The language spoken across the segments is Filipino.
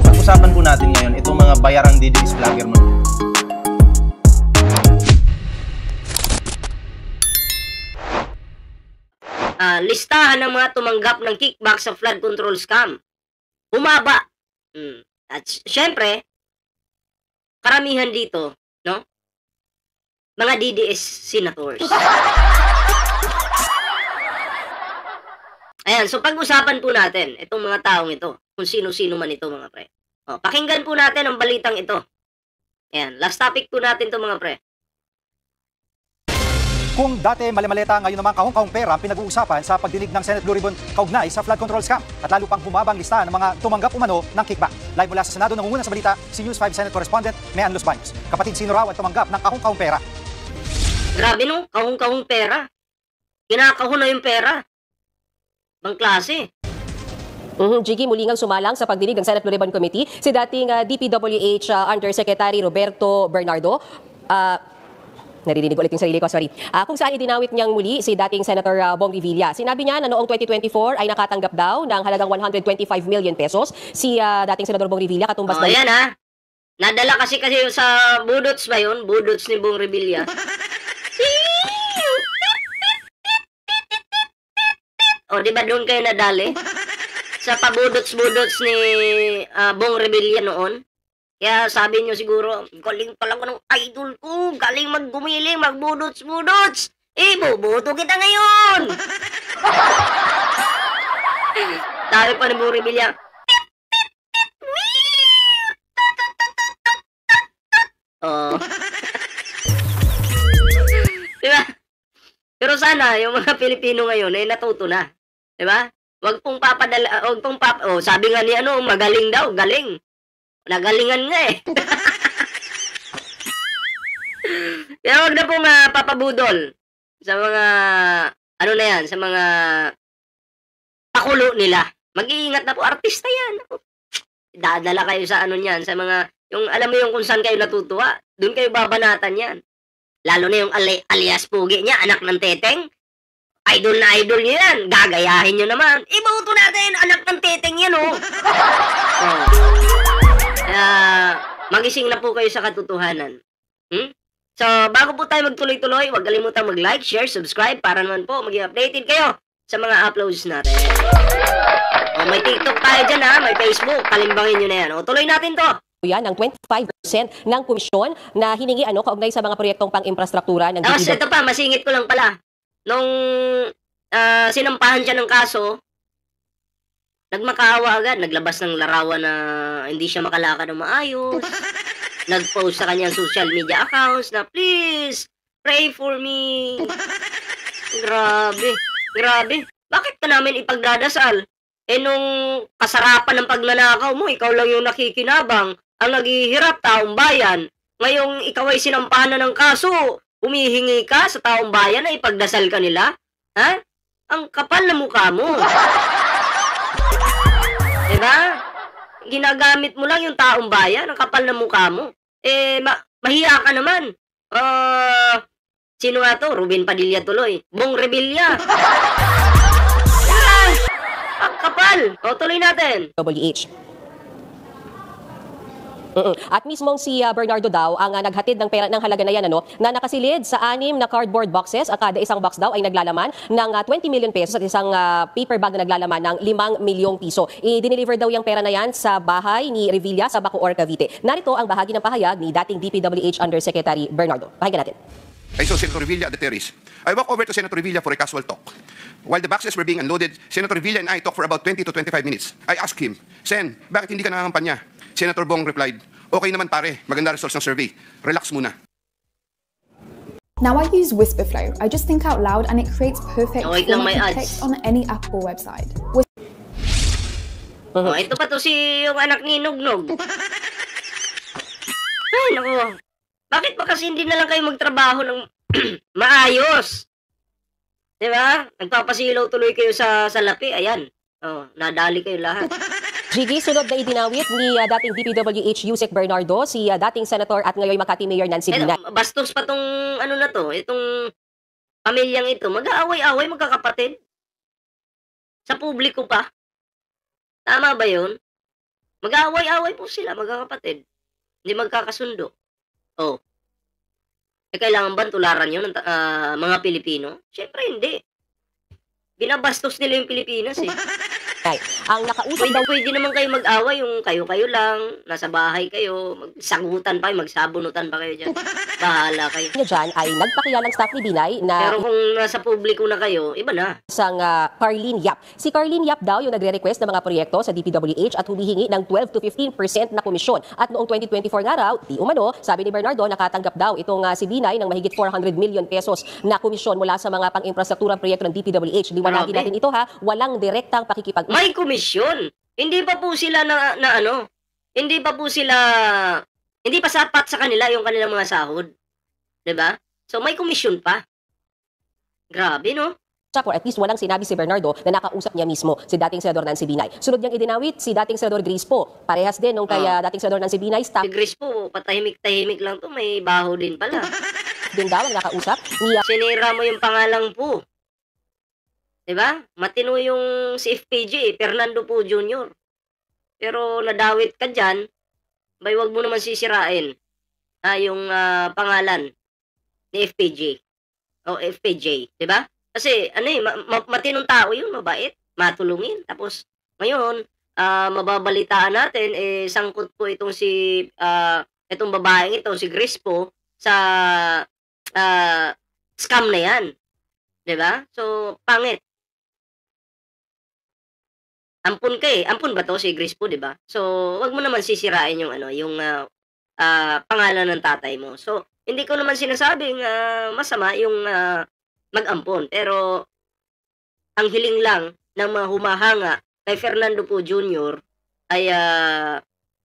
Pag-usapan po natin ngayon itong mga bayarang DDS vlogger mo. Listahan ng mga tumanggap ng kickback sa flood control scam. Bumaba. At syempre, karamihan dito, no? Mga DDS senators. Ayan, so pag-usapan po natin itong mga taong ito, kung sino-sino man ito mga pre. Pakinggan po natin ang balitang ito. Ayan, last topic po natin ito mga pre. Kung dati mali-maleta, ngayon naman kahong-kahong pera ang pinag-uusapan sa pagdinig ng Senate Blue Ribbon kaugnay sa flood control scam at lalo pang humabang lista ng mga tumanggap umano ng kickback. Live mula sa Senado, nangunguna sa balita, si News 5 Senate Correspondent Mean Los Baños. Kapatid, sino raw ang tumanggap ng kahong-kahong pera? Grabe no, kahong-kahong pera. Kinakahon na yung pera. Bang klase. Jiggy, muli ngang sumalang sa pagdinig ng Senate Blue Ribbon Committee si dating DPWH Undersecretary Roberto Bernardo. Naririnig ulit yung sarili ko, sorry. Kung saan idinawit niyang muli si dating Senator Bong Revilla. Sinabi niya na noong 2024 ay nakatanggap daw ng halagang 125 million pesos si dating Senador Bong Revilla katumbas na... Yan ha. Nadala kasi sa budots ba yun? Budots ni Bong Revilla. Di ba doon kayo nadali? Sa pabudots-budots ni Bong Revilla noon. Kaya sabi nyo siguro, galing pala ko ng idol ko, galing maggumiling, magbudots-budots. Bubuto kita ngayon! Sabi pa ni Bong Revilla, diba? Pero sana, yung mga Pilipino ngayon ay natuto na. Diba? Wag pong sabi nga ni magaling daw, galing. Nagalingan nga eh. Kaya wag na pong papabudol sa mga, na yan, sa mga pakulo nila. Mag-iingat na po, artista yan. Dadala kayo sa niyan, sa mga, alam mo yung kung saan kayo natutuwa, doon kayo babanatan yan. Lalo na yung alias Pugi niya, anak ng Teteng. Idol na idol niyo yan. Gagayahin nyo naman. Iboto natin, anak ng Teteng yan, magising na po kayo sa katotohanan. So, bago po tayo magtuloy-tuloy, huwag kalimutan mag-like, share, subscribe para naman po maging updated kayo sa mga uploads natin. May TikTok tayo dyan may Facebook, kalimbangin nyo na yan. Tuloy natin to. Yan ng 25% ng komisyon na hiningi kaugnay sa mga proyektong pang-infrastruktura ng DPWH. Ito pa, masingit ko lang pala. Nung sinampahan siya ng kaso, nagmakaawa agad, naglabas ng larawan na hindi siya makalakad ng maayos. Nag-post sa kanyang social media accounts na, please, pray for me. Grabe. Bakit ka namin ipagdadasal? Nung kasarapan ng pagnanakaw mo, ikaw lang yung nakikinabang, ang naghihirap taong bayan. Ngayong ikaw ay sinampahan na ng kaso, humihingi ka sa taong bayan na ipagdasal ka nila? Ha? Ang kapal na mukha mo. Diba? Ginagamit mo lang yung taong bayan, ang kapal na mukha mo. Mahiya ka naman. Sino nga to? Ruben Padilla tuloy. Bong Revilla. Ang kapal. Tuloy natin. WH. At mismong si Bernardo daw ang naghatid ng pera ng halaga na yan na nakasilid sa 6 na cardboard boxes. Kada isang box daw ay naglalaman ng 20 million pesos at isang paper bag na naglalaman ng 5 milyong piso. I-deliver daw yung pera na yan sa bahay ni Revilla sa Bacoor, Cavite. Narito ang bahagi ng pahayag ni dating DPWH Undersecretary Bernardo. Pakinggan natin. I saw Senator Revilla at the terrace. I walked over to Senator Revilla for a casual talk. While the boxes were being unloaded, Senator Revilla and I talked for about 20 to 25 minutes. I asked him, Sen, bakit hindi ka nangangampanya? Senator Bong replied, okay naman pare, maganda results ng survey. Relax muna. Now I use Whisperflow. I just think out loud and it creates perfect text on any Apple website. Ito pa to si yung anak ni Nugnog. Ay, naku. Bakit ba kasi hindi na lang kayo magtrabaho ng maayos? Diba? Nagpapasilaw tuloy kayo sa lapi. Ayan. Nadali kayo lahat. Gigi, sunod na idinawit ni dating DPWH Yusek Bernardo, si dating Senator at ngayon Makati Mayor Nancy Binay. Bastos pa tong na to, itong pamilyang ito. Mag-aaway-away, magkakapatid. Sa publiko pa. Tama ba yun? Mag-aaway-away po sila, magkakapatid. Hindi magkakasundo. Oh. Kailangan ba tularan yun ng mga Pilipino? Siyempre hindi. Binabastos nila yung Pilipinas eh. Ang nakausap daw Pwede naman kayo mag-away, yung kayo-kayo lang, nasa bahay kayo, magsagutan pa kayo, magsabunutan pa kayo dyan. Bahala kayo. niya dyan ay nagpakilalang staff ni Binay na Pero kung nasa publiko na kayo, iba na. isang Carlene Yap. Si Carlene Yap daw yung nagre-request ng mga proyekto sa DPWH at humihingi ng 12 to 15% na komisyon. At noong 2024 nga raw, di umano, sabi ni Bernardo, nakatanggap daw itong si Binay ng mahigit 400 million pesos na komisyon mula sa mga pang-infrastrukturang proyekto ng DPWH. Liwanagin Grabe. natin ito ha, walang direktang pakikipag May komisyon. Hindi pa po sila hindi pa sapat sa kanila yung kanilang mga sahod. 'Di ba? So may komisyon pa. Grabe, no? or at least walang sinabi si Bernardo na nakausap niya mismo si dating Senador Nancy Binay. Sunod niyang idinawit si dating Senador Grace Poe. Parehas din nung kay dating Senador Nancy Binay, staff Si Grace po, patahimik-tahimik lang to, may baho din pala. din daw ang nakausap ni Sinira mo yung pangalang po. 'Di ba? Matino yung si FPJ, Fernando Po Jr. Pero nadawit ka diyan, bay wag mo naman sisirain yung pangalan ni FPJ. O FPJ, 'di ba? Kasi matinong tao 'yun, mabait, matulungin. Tapos ngayon, mababalitaan natin sangkot po itong itong babaeng ito, si Grace po sa scam na 'yan. 'Di ba? So pangit. Ampun ka eh. Ampun ba to si Grace po, 'di ba? So, wag mo naman sisirain yung pangalan ng tatay mo. So, hindi ko naman sinasabing masama yung mag-ampon, pero ang hiling lang ng mga humahanga kay Fernando Po Jr. ay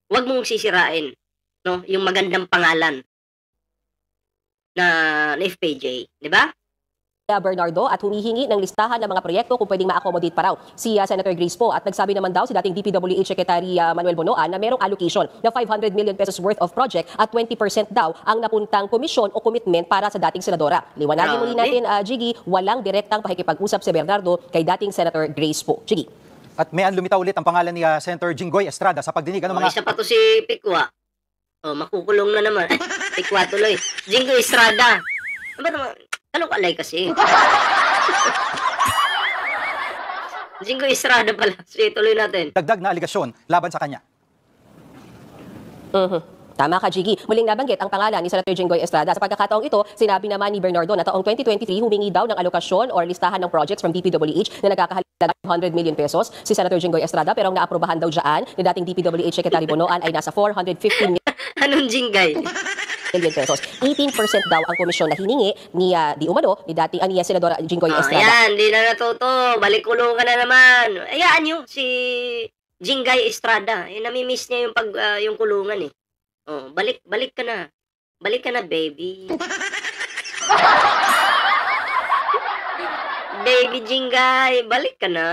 wag mong sisirain, no, yung magandang pangalan na FPJ, 'di ba? Bernardo at humihingi ng listahan ng mga proyekto kung pwedeng ma-accommodate pa raw si Senator Grace Poe. At nagsabi naman daw si dating DPWH Secretary Manuel Bonoan na merong allocation na 500 million pesos worth of project at 20% daw ang napuntang komisyon o commitment para sa dating senadora. Liwanagin muli natin, Jiggy, walang direktang pakikipag-usap si Bernardo kay dating Senator Grace Poe. Jiggy. At may lumitaw ulit ang pangalan ni Senator Jinggoy Estrada sa pagdinig ng mga... Isa pa to si Pikwa. Makukulong na naman. Pikwa tuloy. Jinggoy Estrada. Ba't naman? Ano kalay kasi? Jinggoy Estrada pala. Sige, tuloy natin. Dagdag na aligasyon laban sa kanya. Tama ka, Jiggy. Muling nabanggit ang pangalan ni Senator Jinggoy Estrada. Sa pagkakataong ito, sinabi naman ni Bernardo na taong 2023 humingi daw ng alokasyon or listahan ng projects from DPWH na nagkakahalaga 100 million pesos si Senator Jinggoy Estrada, pero ang naaprubahan daw dyan ni dating DPWH Secretary Bonoan ay nasa 450 Anong Jinggay? million pesos. 18% daw ang komisyon na hiningi ni di umano ni dating ni Senador Jinggoy Estrada. Ayan, di na natuto. Balik kulong ka na naman. Ayaan nyo, si Jinggay Estrada. Namimiss niya yung kulungan eh. Balik ka na. Balik ka na, baby. Baby Jinggay, balik ka na.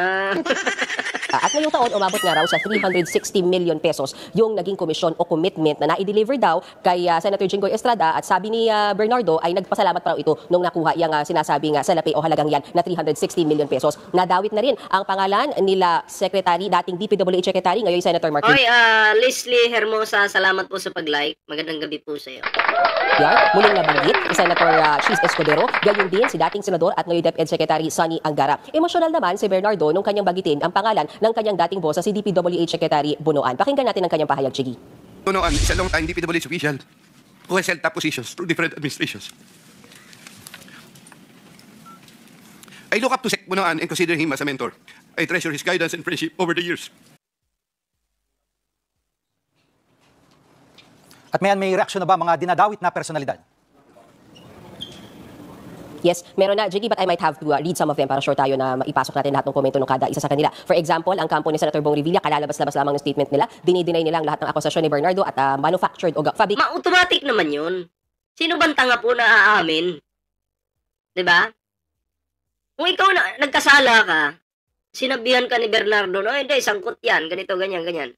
At ngayong taon, umabot nga raw sa 360 million pesos yung naging komisyon o commitment na na-deliver daw kay Senator Jinggoy Estrada. At sabi ni Bernardo ay nagpasalamat pa raw ito nung nakuha yung sinasabing salapi o halagang yan na 360 million pesos. Nadawit na rin ang pangalan nila Secretary, dating DPWH Secretary, ngayon Senator Martin. Oy, Leslie Hermosa, salamat po sa pag-like. Magandang gabi po sa iyo. Muling nabanggit si Senator Chis Escudero, gayon din si dating senador at ngayon DepEd Secretary Sonny Angara. Emosyonal naman si Bernardo nung kanyang bagitin ang pangalan ng kanyang dating boss si DPWH Secretary Bonoan. Pakinggan natin ang kanyang pahayag, Chigi. Bonoan is a long-time DPWH official who has held top positions through different administrations. I look up to Sec Bonoan and consider him as a mentor. I treasure his guidance and friendship over the years. At may reaksyon na ba mga dinadawit na personalidad? Yes, meron na, Jiggy, but I might have to read some of them para sure tayo na maipasok natin lahat ng komento ng kada isa sa kanila. For example, ang kampo ni Senator Bong Revilla, kalalabas-labas lamang ng statement nila, dinideny nilang lahat ng akusasyon ni Bernardo at manufactured o fabric. Automatic naman yun. Sino bang tanga po na aamin? 'Di ba? Kung ikaw nagkasala ka, sinabihan ka ni Bernardo, no, hindi, sangkot yan, ganito, ganyan, ganyan.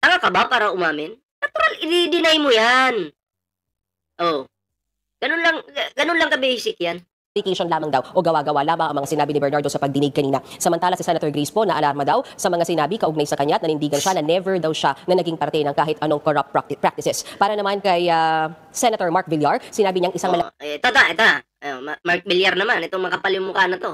Tanga ka ba para umamin? Natural, i-deny mo yan. Ganun lang ka-basic yan. lamang daw o gawa-gawa lamang ang mga sinabi ni Bernardo sa pagdinig kanina. Samantala si Senator Grace po na alarma daw sa mga sinabi kaugnay sa kanya at nanindigan siya na never daw siya na naging parte ng kahit anong corrupt practices. Para naman kay Senator Mark Villar, sinabi niyang isang ito na. Mark Villar naman, itong makapal yung mukha na to.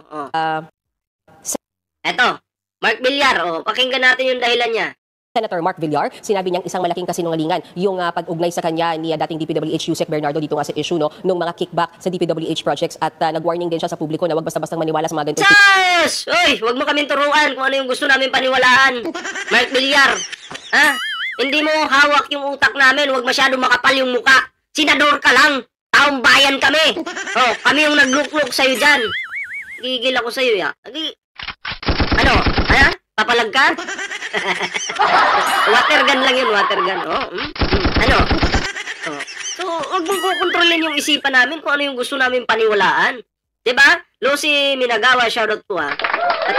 Eto, Mark Villar, pakinggan natin yung dahilan niya. Senator Mark Villar, sinabi niyang isang malaking kasinungalingan yung pag-ugnay sa kanya ni dating DPWH Yusek Bernardo dito nga sa issue nung mga kickback sa DPWH projects at nag-warning din siya sa publiko na wag basta-bastang maniwala sa mga ganitong Chas! Uy, wag mo kaming turuan kung ano yung gusto namin paniwalaan. Mark Villar, ha? Hindi mo hawak yung utak namin, wag masyado makapal yung muka. Senador ka lang, taong bayan kami. Kami yung naglukluk sa'yo dyan. Gigil ako sa'yo, ya. Ano? Ha? Papalag ka? Water gun lang yun, water gun. Ano? So, huwag mong kukontrolin yung isipan namin kung ano yung gusto namin paniwalaan. Diba? Lucy Minagawa, shoutout po ha. At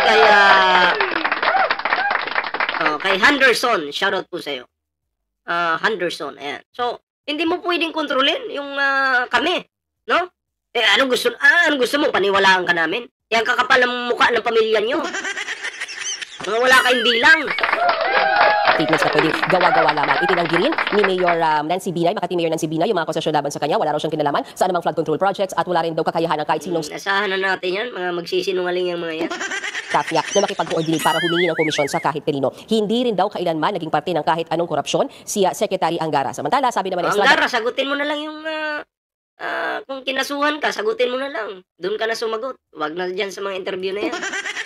kay Henderson, shoutout po sa'yo. Henderson, ayan. So, hindi mo pwedeng kontrolin yung kami. No? Anong gusto mo? Paniwalaan ka namin? Yan kakapal ang mukha ng pamilya nyo. Mga wala kayong bilang. Statements na pwedeng gawa-gawa lamang. Itinanggi rin ni Mayor Nancy Binay, Makati Mayor Nancy Binay, yung mga akusasyon laban sa kanya. Wala raw siyang kinalaman sa anumang flood control projects at wala rin daw kakayahan ng kahit sinong Asahan na natin yan, mga magsisinungaling yung mga yan. staff niya na makipag-coordinate para humingi ng komisyon sa kahit kanino. Hindi rin daw kailanman naging parte ng kahit anong korupsyon si Secretary Angara. Samantala, sabi naman ni Angara, sagutin mo na lang yung kung kinasuhan ka, sagutin mo na lang. Doon ka na sumagot. Wag na dyan sa mga interview na yan.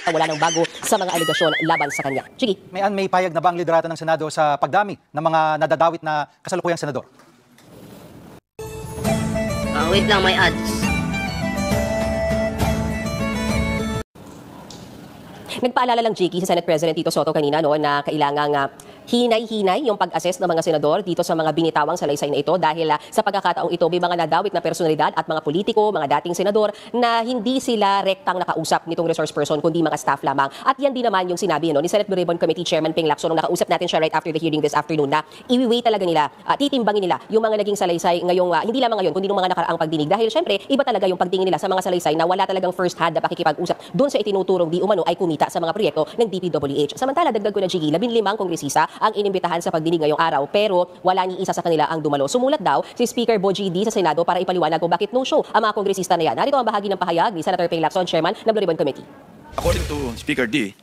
Wala nang bago sa mga alegasyon laban sa kanya. Sige. May payag na ba ang liderato ng Senado sa pagdami ng mga nadadawit na kasalukuyang senador? Wait lang, may ads. Nagpaalala lang, Jiki, si Senate President Tito Soto kanina na kailangang hinay-hinay yung pag-assess ng mga senador dito sa mga binitawang salaysay na ito dahil sa pagkakataong ito may mga nadawit na personalidad at mga politiko, mga dating senador na hindi sila rektang nakausap nitong resource person kundi mga staff lamang. At yan din naman yung sinabi ni Senate Blue Ribbon Committee Chairman Ping Lacson nung nakausap natin siya right after the hearing this afternoon na iwi-weigh talaga nila, titimbangin nila yung mga naging salaysay ngayong, hindi lamang ngayon kundi nung mga nakaraang pagdinig dahil syempre iba talaga yung pagtingin nila sa mga salaysay na wala talagang first hand na pakikipag-usap doon sa itinuturong di umano ay kumita sa mga proyekto ng DPWH. Samantala, dagdag ko na, Jigi, 15 kongresista ang inimbitahan sa pagdinig ngayong araw pero wala ni isa sa kanila ang dumalo. Sumulat daw si Speaker Bogie D sa Senado para ipaliwanag kung bakit no-show ang mga kongresista na yan. Narito ang bahagi ng pahayag ni Senator Ping Lacson, Chairman ng Blue Ribbon Committee. According to Speaker D,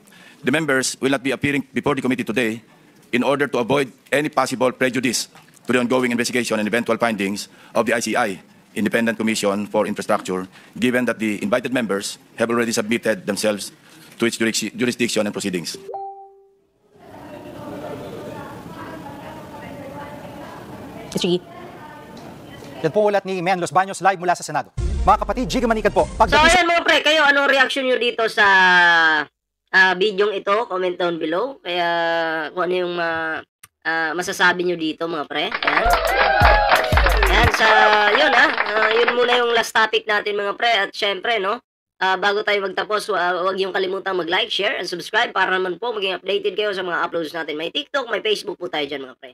the members will not be appearing before the committee today in order to avoid any possible prejudice to the ongoing investigation and eventual findings of the ICI, Independent Commission for Infrastructure, given that the invited members have already submitted themselves to its jurisdiction and proceedings. Sige. Yan po ulat ni Mian Los Baños live mula sa Senado. Mga kapatid, Jigga Manikan po. So ayan mga pre, kayo anong reaction nyo dito sa video ito? Comment down below. Kaya kung ano yung masasabi nyo dito mga pre. Ayan. Ayan, yun yun muna yung last topic natin mga pre. At syempre bago tayo magtapos, huwag yung kalimutan mag-like, share, and subscribe para naman po maging updated kayo sa mga uploads natin. May TikTok, may Facebook po tayo dyan mga pre.